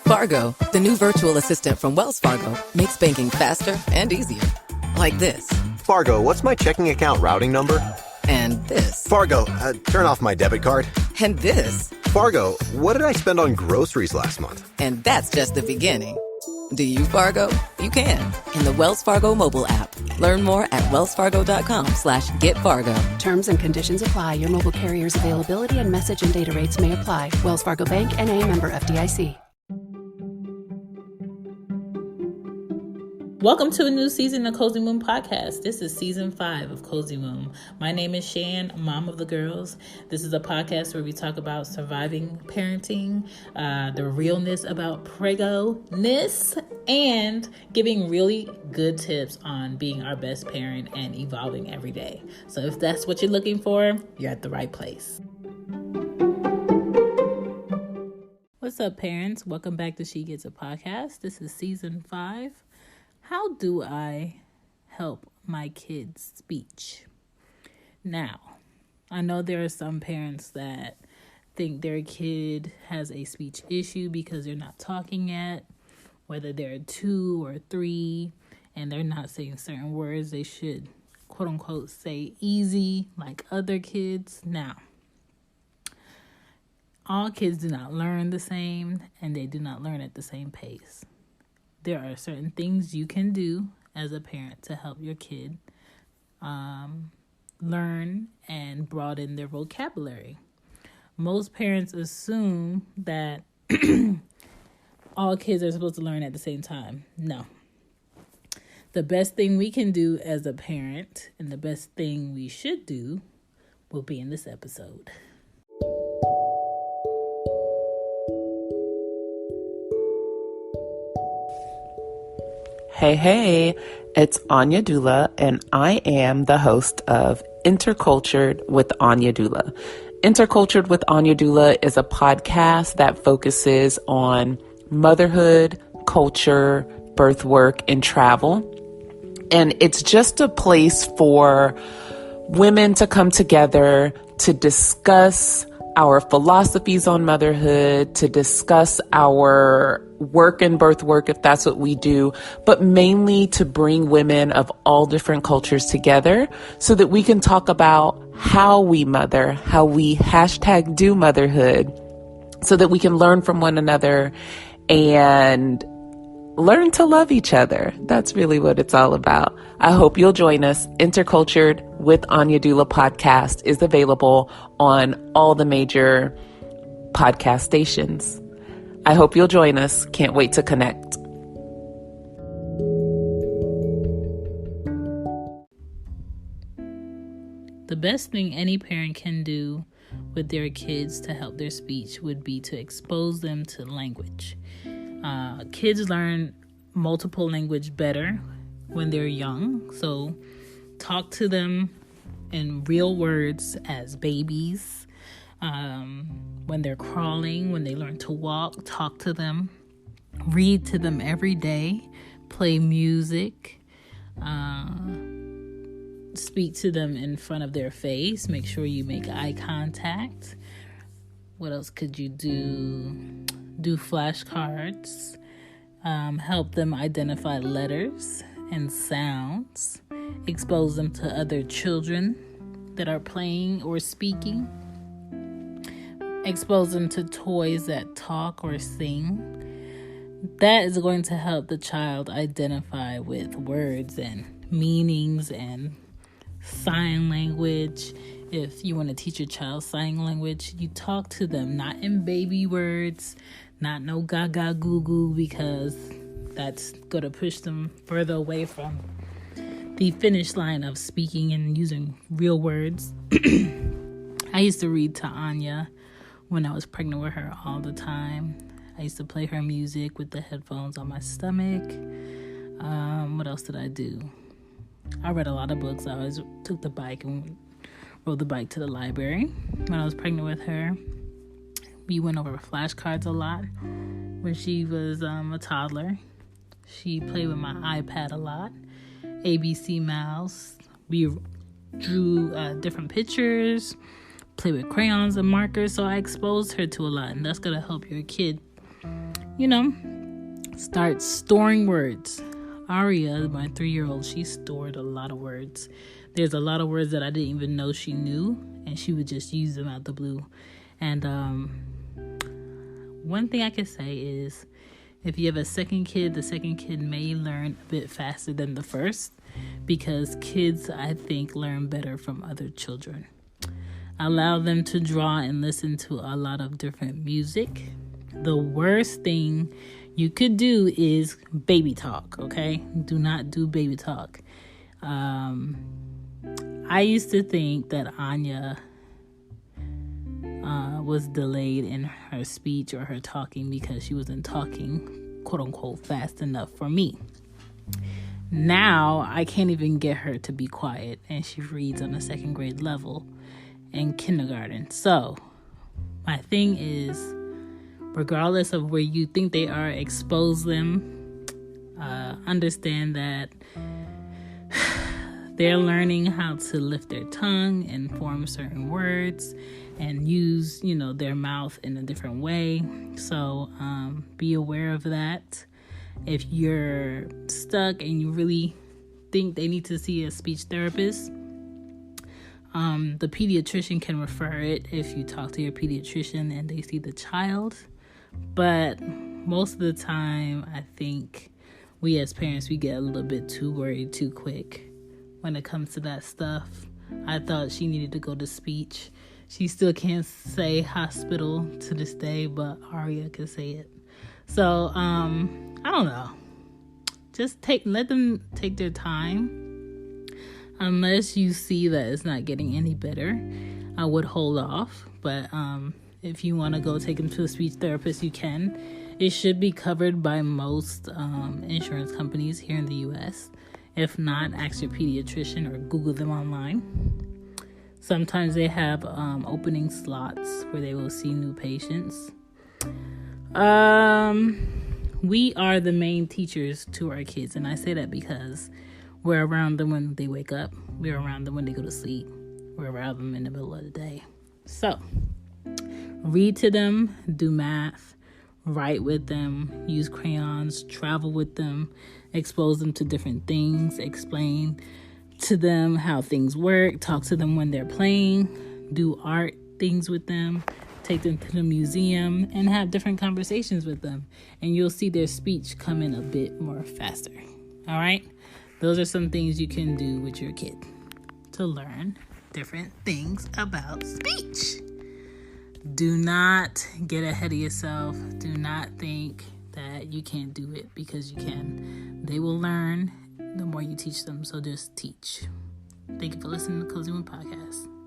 Fargo, the new virtual assistant from Wells Fargo, makes banking faster and easier. Like this. Fargo, what's my checking account routing number? And this. Fargo, turn off my debit card. And this. Fargo, what did I spend on groceries last month? And that's just the beginning. Do you, Fargo? You can. In the Wells Fargo mobile app. Learn more at wellsfargo.com/getfargo. Terms and conditions apply. Your mobile carrier's availability and message and data rates may apply. Wells Fargo Bank, N.A., member FDIC. Welcome to a new season of Cozy Moon Podcast. This is season 5 of Cozy Moon. My name is Shan, mom of the girls. This is a podcast where we talk about surviving parenting, the realness about preggo-ness, and giving really good tips on being our best parent and evolving every day. So if that's what you're looking for, you're at the right place. What's up, parents? Welcome back to She Gets a Podcast. This is season 5. How do I help my kids' speech? Now, I know there are some parents that think their kid has a speech issue because they're not talking yet, whether they're 2 or 3 and they're not saying certain words they should, quote unquote, say easy like other kids. Now, all kids do not learn the same and they do not learn at the same pace. There are certain things you can do as a parent to help your kid learn and broaden their vocabulary. Most parents assume that all kids are supposed to learn at the same time. No. The best thing we can do as a parent and the best thing we should do will be in this episode. Hey, it's Anya Dula, and I am the host of Intercultured with Anya Dula. Intercultured with Anya Dula is a podcast that focuses on motherhood, culture, birth work, and travel. And it's just a place for women to come together to discuss our philosophies on motherhood, to discuss our work and birth work, if that's what we do, but mainly to bring women of all different cultures together so that we can talk about how we mother, how we #do motherhood, so that we can learn from one another and learn to love each other. That's really what it's all about. I hope you'll join us. Intercultured with Anya Dula podcast is available on all the major podcast stations. I hope you'll join us. Can't wait to connect. The best thing any parent can do with their kids to help their speech would be to expose them to language. Kids learn multiple language better when they're young, so talk to them in real words as babies. When they're crawling, when they learn to walk, talk to them, read to them every day, play music, speak to them in front of their face, make sure you make eye contact. What else could you do? Do flashcards, help them identify letters and sounds, expose them to other children that are playing or speaking, expose them to toys that talk or sing. That is going to help the child identify with words and meanings and sign language. If you want to teach your child sign language, you talk to them, not in baby words, not no gaga goo goo, because that's going to push them further away from the finish line of speaking and using real words. I used to read to Anya when I was pregnant with her all the time. I used to play her music with the headphones on my stomach. What else did I do? I read a lot of books. I always took the bike and rode the bike to the library. When I was pregnant with her, we went over flashcards a lot. When she was a toddler, she played with my iPad a lot. ABC Mouse. We drew different pictures, played with crayons and markers. So I exposed her to a lot, and that's going to help your kid start storing words. Aria, my 3-year-old, she stored a lot of words. There's a lot of words that I didn't even know she knew, and she would just use them out the blue. And one thing I can say is, if you have a second kid, the second kid may learn a bit faster than the first, because kids, I think, learn better from other children. Allow them to draw and listen to a lot of different music. The worst thing you could do is baby talk, okay? Do not do baby talk. I used to think that Anya was delayed in her speech or her talking because she wasn't talking, quote unquote, fast enough for me. Now I can't even get her to be quiet, and she reads on a 2nd grade level in kindergarten. So my thing is, regardless of where you think they are, expose them. Understand that they're learning how to lift their tongue and form certain words and use, their mouth in a different way. So be aware of that. If you're stuck and you really think they need to see a speech therapist, the pediatrician can refer it if you talk to your pediatrician and they see the child. But most of the time, I think we as parents, we get a little bit too worried too quick when it comes to that stuff. I thought she needed to go to speech. She still can't say hospital to this day, but Aria can say it. So, I don't know. Just let them take their time. Unless you see that it's not getting any better, I would hold off. But if you want to go take them to a speech therapist, you can. It should be covered by most insurance companies here in the U.S. If not, ask your pediatrician or Google them online. Sometimes they have opening slots where they will see new patients. We are the main teachers to our kids, and I say that because we're around them when they wake up. We're around them when they go to sleep. We're around them in the middle of the day. So, read to them, do math, write with them, use crayons, travel with them, expose them to different things, explain to them how things work, talk to them when they're playing, do art things with them, take them to the museum, and have different conversations with them. And you'll see their speech come in a bit more faster. All right? Those are some things you can do with your kid to learn different things about speech. Do not get ahead of yourself. Do not think that you can't do it, because you can. They will learn the more you teach them, so just teach. Thank you for listening to the Cozy One Podcast.